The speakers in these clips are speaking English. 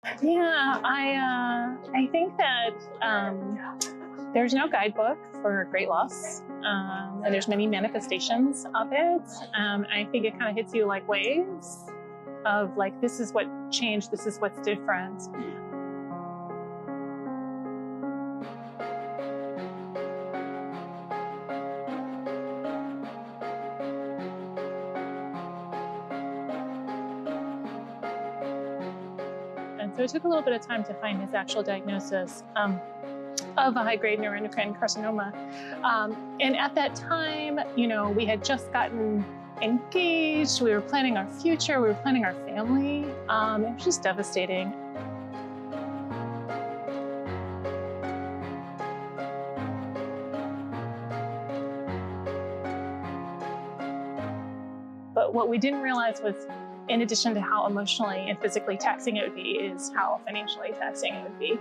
Yeah, I think that there's no guidebook for great loss, and there's many manifestations of it. I think it kind of hits you like waves of like, this is what changed, this is what's different. And so it took a little bit of time to find his actual diagnosis of a high-grade neuroendocrine carcinoma. And at that time, we had just gotten engaged, we were planning our future, we were planning our family. It was just devastating. But what we didn't realize was, in addition to how emotionally and physically taxing it would be, is how financially taxing it would be.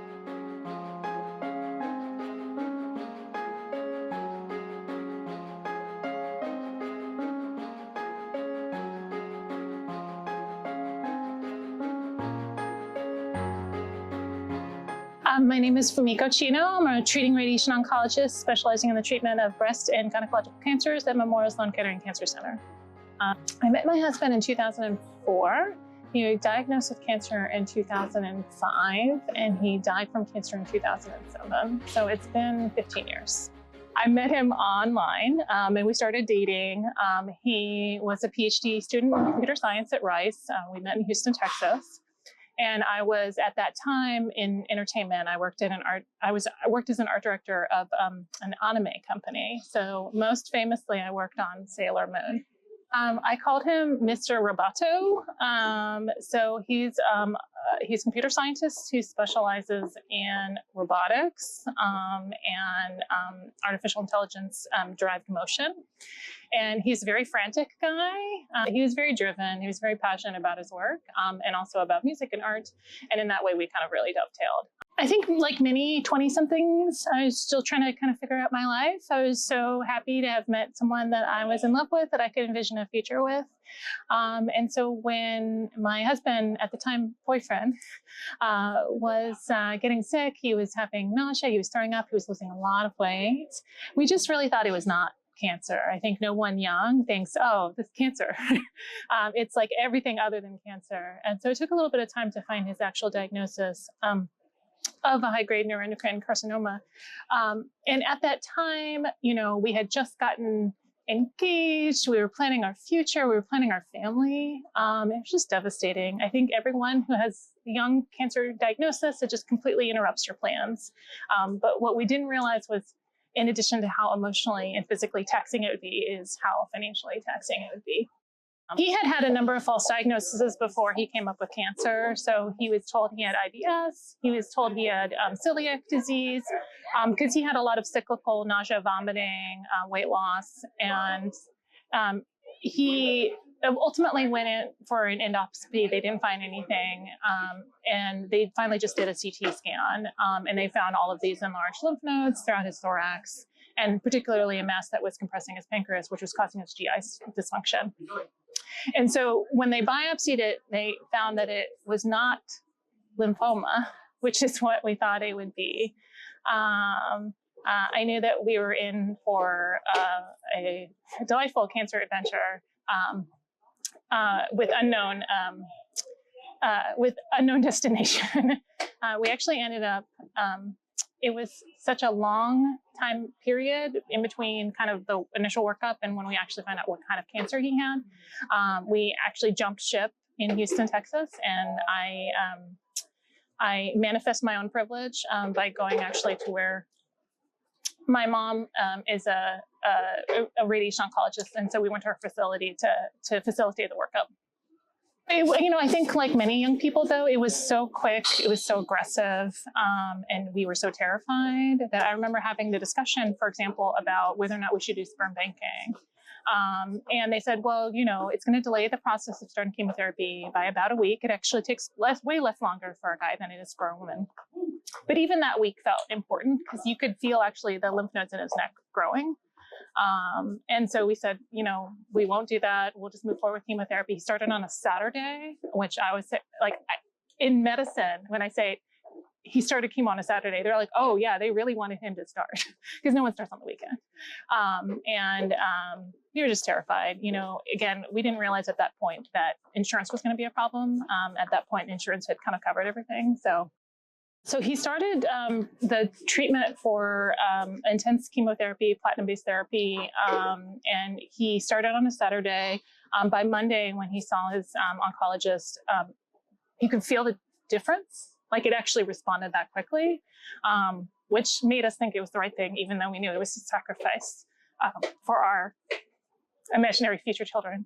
My name is Fumiko Chino. I'm a treating radiation oncologist specializing in the treatment of breast and gynecological cancers at Memorial Sloan Kettering Cancer Center. I met my husband in 2004. He was diagnosed with cancer in 2005, and he died from cancer in 2007. So it's been 15 years. I met him online, and we started dating. He was a PhD student in computer science at Rice. We met in Houston, Texas. And I was at that time in entertainment. I worked as an art director of an anime company. So most famously, I worked on Sailor Moon. I called him Mr. Roboto. So he's a computer scientist who specializes in robotics and artificial intelligence derived motion. And he's a very frantic guy. He was very driven. He was very passionate about his work and also about music and art. And in that way, we kind of really dovetailed. I think like many 20-somethings, I was still trying to kind of figure out my life. I was so happy to have met someone that I was in love with, that I could envision a future with. And so when my husband, at the time boyfriend, was getting sick, he was having nausea, he was throwing up, he was losing a lot of weight. We just really thought it was not cancer. I think no one young thinks, oh, this is cancer. It's like everything other than cancer. And so it took a little bit of time to find his actual diagnosis of a high-grade neuroendocrine carcinoma. And at that time, we had just gotten engaged, we were planning our future, we were planning our family. It was just devastating. I think everyone who has a young cancer diagnosis, it just completely interrupts your plans. But what we didn't realize was, in addition to how emotionally and physically taxing it would be, is how financially taxing it would be. He had had a number of false diagnoses before he came up with cancer. So he was told he had IBS. He was told he had celiac disease because he had a lot of cyclical nausea, vomiting, weight loss. And he ultimately went in for an endoscopy. They didn't find anything. And they finally just did a CT scan. And they found all of these enlarged lymph nodes throughout his thorax, and particularly a mass that was compressing his pancreas, which was causing his GI dysfunction. And so when they biopsied it, they found that it was not lymphoma, which is what we thought it would be. I knew that we were in for a delightful cancer adventure with unknown destination. We actually ended up, it was such a long time period in between kind of the initial workup and when we actually found out what kind of cancer he had. We actually jumped ship in Houston, Texas, and I manifest my own privilege by going actually to where my mom is a radiation oncologist, and so we went to her facility to facilitate the workup. I think like many young people, though, it was so quick, it was so aggressive, and we were so terrified that I remember having the discussion, for example, about whether or not we should do sperm banking. And they said, well, it's going to delay the process of starting chemotherapy by about a week. It actually takes way less longer for a guy than it is for a woman. But even that week felt important because you could feel actually the lymph nodes in his neck growing. And so we said, we won't do that. We'll just move forward with chemotherapy. He started on a Saturday, which I was like, in medicine, when I say he started chemo on a Saturday, they're like, oh yeah, they really wanted him to start because no one starts on the weekend. We were just terrified. You know, again, we didn't realize at that point that insurance was going to be a problem. At that point, insurance had kind of covered everything. So he started the treatment for intense chemotherapy, platinum-based therapy, and he started on a Saturday. By Monday, when he saw his oncologist, he could feel the difference. Like it actually responded that quickly, which made us think it was the right thing, even though we knew it was a sacrifice for our imaginary future children.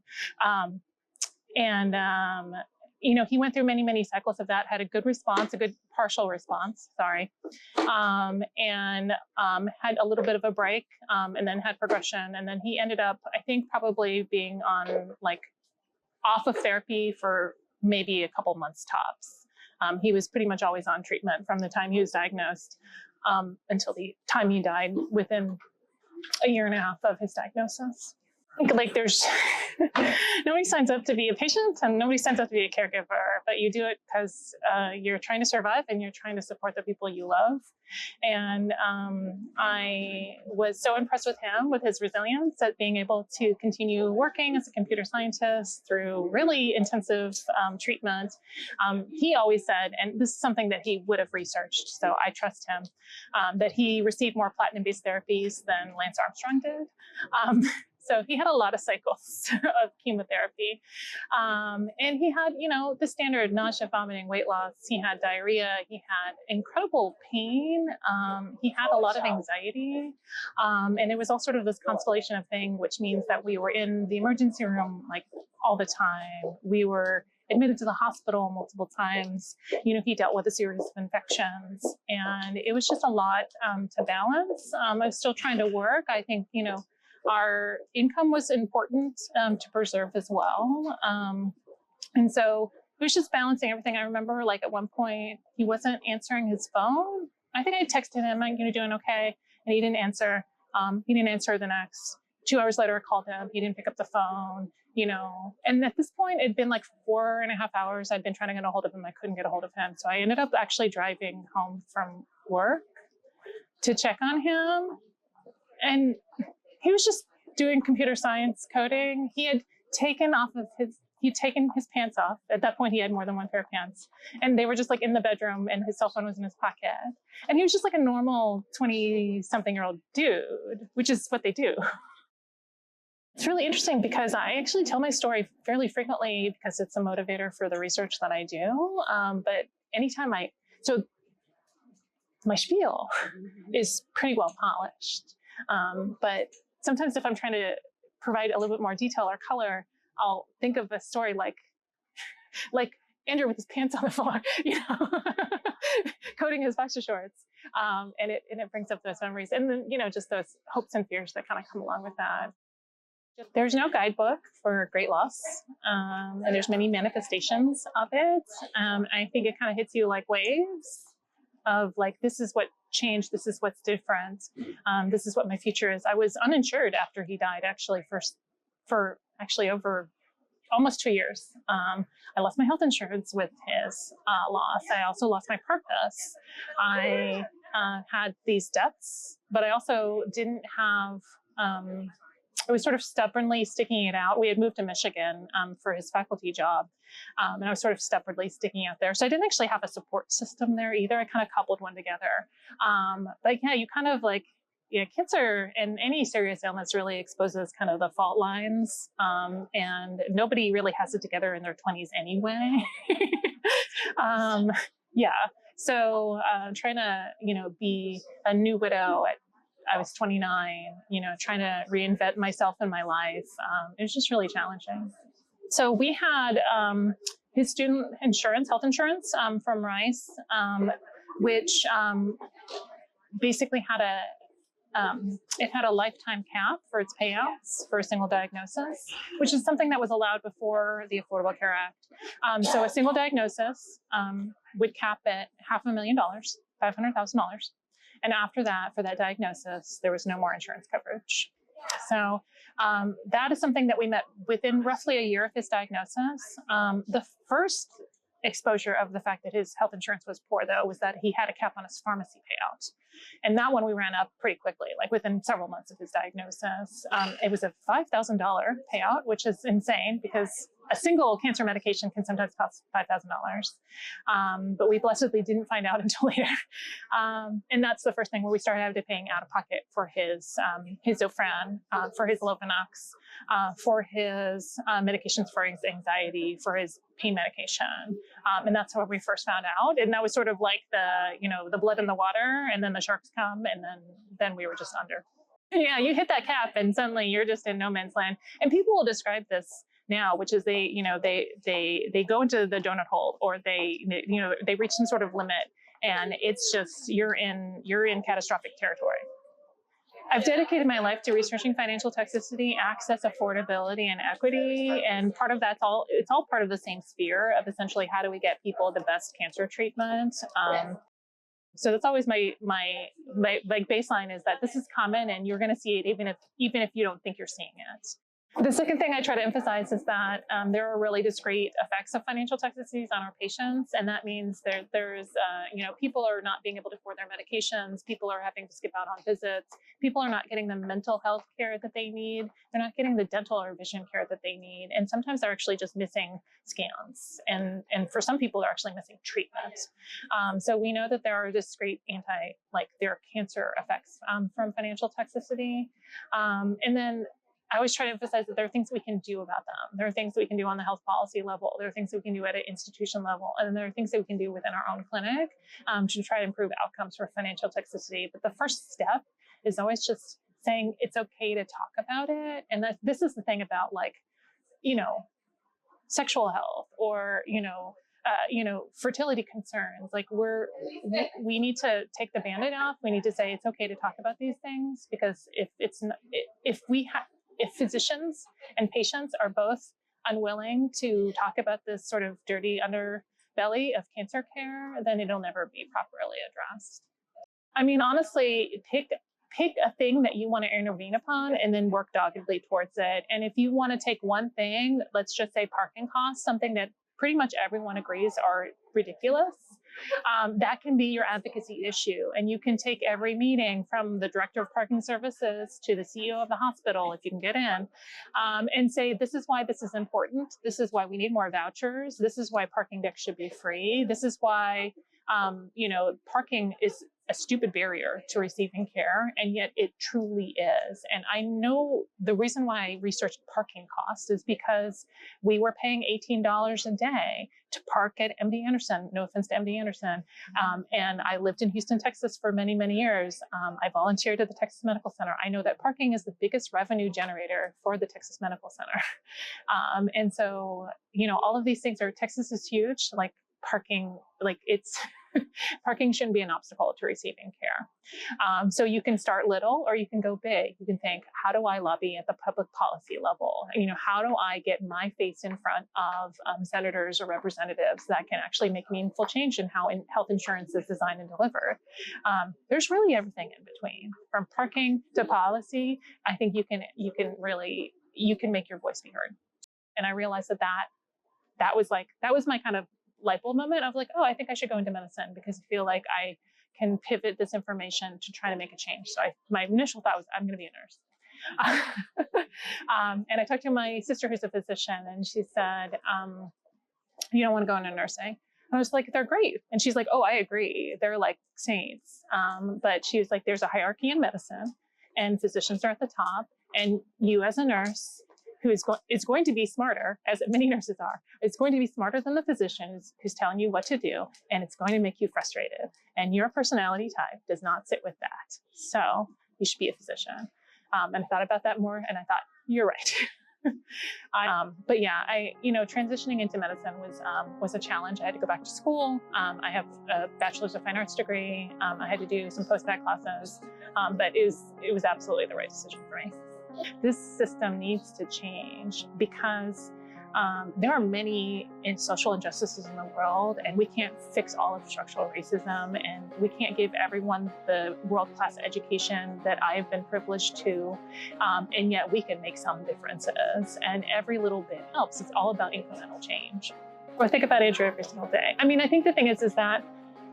You know, he went through many, many cycles of that, had a good response, a good partial response, had a little bit of a break, and then had progression. And then he ended up, I think, probably being on off of therapy for maybe a couple months tops. He was pretty much always on treatment from the time he was diagnosed until the time he died, within a year and a half of his diagnosis. I think there's nobody signs up to be a patient and nobody signs up to be a caregiver, but you do it because you're trying to survive and you're trying to support the people you love. And I was so impressed with him, with his resilience at being able to continue working as a computer scientist through really intensive treatment. He always said, and this is something that he would have researched, so I trust him, that he received more platinum-based therapies than Lance Armstrong did. So he had a lot of cycles of chemotherapy. And he had, you know, the standard nausea, vomiting, weight loss. He had diarrhea. He had incredible pain. He had a lot of anxiety. And it was all sort of this constellation of things, which means that we were in the emergency room all the time. We were admitted to the hospital multiple times. You know, he dealt with a series of infections. And it was just a lot to balance. I was still trying to work. I think, you know, our income was important to preserve as well. And so it was just balancing everything. I remember at one point, he wasn't answering his phone. I think I texted him, "Are you doing okay?" And he didn't answer. He didn't answer the next 2 hours later. I called him. He didn't pick up the phone, you know. And at this point, it'd been 4.5 hours. I'd been trying to get a hold of him. I couldn't get a hold of him. So I ended up actually driving home from work to check on him. And he was just doing computer science coding. He had taken his pants off. At that point, he had more than one pair of pants. And they were just in the bedroom and his cell phone was in his pocket. And he was just a normal 20-something-year-old dude, which is what they do. It's really interesting because I actually tell my story fairly frequently because it's a motivator for the research that I do. But anytime so my spiel is pretty well polished. But sometimes if I'm trying to provide a little bit more detail or color, I'll think of a story like Andrew with his pants on the floor, you know, coding his boxer shorts. And it brings up those memories. And then, you know, just those hopes and fears that kind of come along with that. There's no guidebook for great loss. And there's many manifestations of it. I think it kind of hits you like waves of this is what changed, this is what's different, this is what my future is. I was uninsured after he died, actually, for over almost 2 years. I lost my health insurance with his loss. I also lost my purpose. I had these debts, but I also didn't have, I was sort of stubbornly sticking it out. We had moved to Michigan for his faculty job. And I was sort of stubbornly sticking out there. So I didn't actually have a support system there either. I kind of coupled one together. But yeah, you kind of cancer and any serious illness really exposes kind of the fault lines. And nobody really has it together in their 20s anyway. Yeah. So trying to, be a new widow I was 29, trying to reinvent myself in my life. It was just really challenging. So we had his student insurance, health insurance from Rice, which basically had a lifetime cap for its payouts for a single diagnosis, which is something that was allowed before the Affordable Care Act. So a single diagnosis would cap at $500,000, $500,000. And after that, for that diagnosis, there was no more insurance coverage. So that is something that we met within roughly a year of his diagnosis. The first exposure of the fact that his health insurance was poor, though, was that he had a cap on his pharmacy payout. And that one we ran up pretty quickly, like within several months of his diagnosis. It was a $5,000 payout, which is insane because a single cancer medication can sometimes cost $5,000. But we blessedly didn't find out until later. And that's the first thing where we started having to paying out of pocket for his Zofran, for his Lovenox, for his medications for his anxiety, for his pain medication. And that's when we first found out. And that was sort of like the blood in the water, and then the sharks come, and then we were just under. Yeah, you hit that cap and suddenly you're just in no man's land. And people will describe this now, which is they go into the donut hole, or they reach some sort of limit, and it's just you're in catastrophic territory. I've dedicated my life to researching financial toxicity, access, affordability, and equity. And part of it's all part of the same sphere of essentially how do we get people the best cancer treatment. So that's always my baseline, is that this is common and you're going to see it even if you don't think you're seeing it. The second thing I try to emphasize is that there are really discrete effects of financial toxicities on our patients. And that means there's people are not being able to afford their medications. People are having to skip out on visits. People are not getting the mental health care that they need. They're not getting the dental or vision care that they need. And sometimes they're actually just missing scans. And for some people, they're actually missing treatment. So we know that there are discrete there are cancer effects from financial toxicity. And then I always try to emphasize that there are things we can do about them. There are things that we can do on the health policy level. There are things that we can do at an institution level. And then there are things that we can do within our own clinic to try to improve outcomes for financial toxicity. But the first step is always just saying it's okay to talk about it. And this is the thing about sexual health or, fertility concerns. Like we need to take the Band-Aid off. We need to say it's okay to talk about these things, because if physicians and patients are both unwilling to talk about this sort of dirty underbelly of cancer care, then it'll never be properly addressed. I mean, honestly, pick a thing that you want to intervene upon and then work doggedly towards it. And if you want to take one thing, let's just say parking costs, something that pretty much everyone agrees are ridiculous, that can be your advocacy issue. And you can take every meeting, from the director of parking services to the CEO of the hospital, if you can get in, and say, this is why this is important. This is why we need more vouchers. This is why parking decks should be free. This is why, parking is a stupid barrier to receiving care, and yet it truly is. And I know the reason why I researched parking costs is because we were paying $18 a day to park at MD Anderson. No offense to MD Anderson. And I lived in Houston, Texas for many, many years. I volunteered at the Texas Medical Center. I know that parking is the biggest revenue generator for the Texas Medical Center. And so, all of these things Texas is huge, like parking, parking shouldn't be an obstacle to receiving care. So you can start little or you can go big. You can think, how do I lobby at the public policy level? How do I get my face in front of senators or representatives that can actually make meaningful change in how health insurance is designed and delivered? There's really everything in between, from parking to policy. I think you can make your voice be heard. And I realized that was my kind of light bulb moment of oh, I think I should go into medicine, because I feel like I can pivot this information to try to make a change. So my initial thought was, I'm going to be a nurse. And I talked to my sister, who's a physician, and she said, you don't want to go into nursing? And I was like, they're great. And she's like, oh, I agree. They're like saints. But she was like, there's a hierarchy in medicine, and physicians are at the top, and you as a nurse who is going to be smarter, as many nurses are, it's going to be smarter than the physician who's telling you what to do, and it's going to make you frustrated. And your personality type does not sit with that. So you should be a physician. And I thought about that more, and I thought, you're right. But yeah, transitioning into medicine was a challenge. I had to go back to school. I have a bachelor's of fine arts degree. I had to do some post-bac classes, but it was absolutely the right decision for me. This system needs to change because there are many social injustices in the world, and we can't fix all of structural racism, and we can't give everyone the world-class education that I've been privileged to, and yet we can make some differences, and every little bit helps. It's all about incremental change. or think about Andrew every single day. I mean, I think the thing is that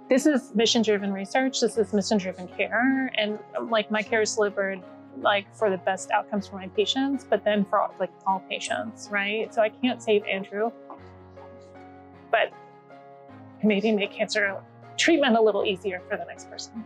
this is mission-driven research. This is mission-driven care. And like my care is delivered like for the best outcomes for my patients, but then for like all patients, right? So I can't save Andrew, but maybe make cancer treatment a little easier for the next person.